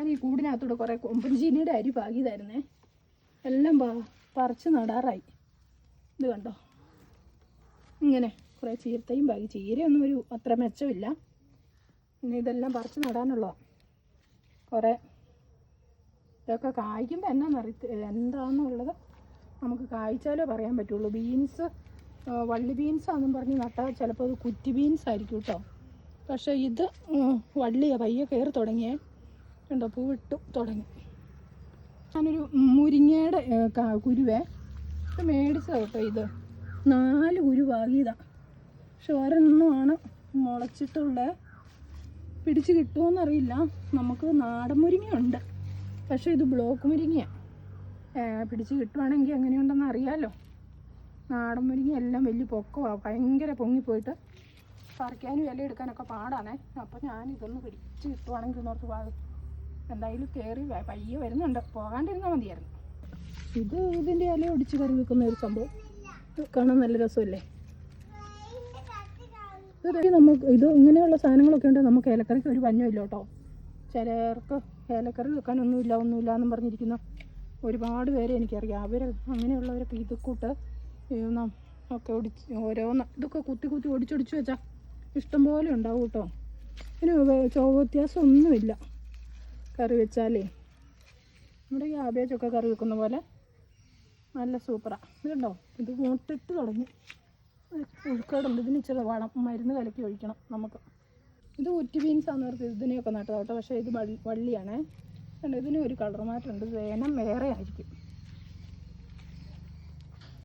ഞാൻ ഈ കൂടിനകത്തൂടെ കുറേ കൊമ്പൻ ചീനിയുടെ അരി പാകിയതായിരുന്നേ. എല്ലാം പറിച്ച് നടാറായി. ഇത് കണ്ടോ, ഇങ്ങനെ കുറേ ചീരത്തയും പാകി. ചീരയൊന്നും ഒരു അത്ര മെച്ചമില്ല. ഇനി ഇതെല്ലാം പറിച്ച് നടാനുള്ളതാണ്. കുറേ ഇതൊക്കെ കായ്ക്കുമ്പോൾ എന്താണെന്നുള്ളത് നമുക്ക് കായ്ച്ചാലേ പറയാൻ പറ്റുള്ളൂ. ബീൻസ് വള്ളി ബീൻസാണെന്നും പറഞ്ഞ് നട്ടാൽ ചിലപ്പോൾ അത് കുറ്റി ബീൻസ് ആയിരിക്കും കേട്ടോ. പക്ഷേ ഇത് വള്ളിയാണ്, പയ്യെ കയറി തുടങ്ങിയേ. കണ്ടോ, പൂവിട്ടു തുടങ്ങി. ഞാനൊരു മുരിങ്ങയുടെ കുരുവേ ഇത് മേടിച്ചത് കേട്ടോ. ഇത് 4 കുരു പാകിയതാണ്. പക്ഷെ ഒരെണ്ണമാണ് മുളച്ചിട്ടുള്ളത്. പിടിച്ച് കിട്ടുമോയെന്നറിയില്ല. നമുക്ക് നാടൻ മുരിങ്ങയുണ്ട്, പക്ഷേ ഇത് ബ്ലോക്ക് മുരിങ്ങയാണ്. പിടിച്ച് കിട്ടുവാണെങ്കിൽ എങ്ങനെയുണ്ടെന്ന് അറിയാമല്ലോ. നാടൻ മുരിങ്ങ എല്ലാം വലിയ പൊക്കമാണ്, ഭയങ്കര പൊങ്ങിപ്പോയിട്ട് പറിക്കാനും ഇല എടുക്കാനൊക്കെ പാടാണേ. അപ്പോൾ ഞാനിതൊന്ന് പിടിച്ച് കിട്ടുവാണെങ്കിൽ ഒന്നോർത്ത് പാടും. എന്തായാലും കയറി പയ്യെ വരുന്നുണ്ട്, പോകാണ്ടിരുന്നാൽ മതിയായിരുന്നു. ഇതിൻ്റെ ഇല ഒടിച്ച് കറി വെക്കുന്ന ഒരു സംഭവം കാണാൻ നല്ല രസമല്ലേ. നമുക്ക് ഇത് ഇങ്ങനെയുള്ള സാധനങ്ങളൊക്കെ ഉണ്ട്. നമുക്ക് ഇലക്കറിക്ക് ഒരു പഞ്ഞമില്ല കേട്ടോ. ചിലർക്ക് ഇലക്കറി വെക്കാനൊന്നുമില്ല എന്നും പറഞ്ഞിരിക്കുന്ന ഒരുപാട് പേരെ എനിക്കറിയാം. അവർ അങ്ങനെയുള്ളവരൊക്കെ ഇത് കൂട്ട് ഒക്കെ ഓരോന്ന് ഇതൊക്കെ കുത്തി ഒടിച്ചൊടിച്ച് വെച്ചാൽ ഇഷ്ടംപോലെ ഉണ്ടാവും കേട്ടോ. ഇതിന് വ്യത്യാസം ഒന്നുമില്ല കറി വെച്ചാലേ. നമ്മുടെ ക്യാബേജൊക്കെ കറി വെക്കുന്ന പോലെ നല്ല സൂപ്പറാണ്. ഇതുണ്ടോ, ഇത് മൂട്ടിട്ട് തുടങ്ങി. ഉൾക്കാടുണ്ട്. ഇതിന് ഇച്ചിരി മരുന്ന് കലക്കി ഒഴിക്കണം നമുക്ക്. ഇത് കുറ്റി ബീൻസാന്ന് പറഞ്ഞത് ഇതിനെയൊക്കെ നട്ടതാട്ടോ. പക്ഷേ ഇത് വള്ളിയാണേ. കണ്ടോ, ഇതിന് ഒരു കളർ മാറ്റമുണ്ട്. വേനം വേറെ ആയിരിക്കും.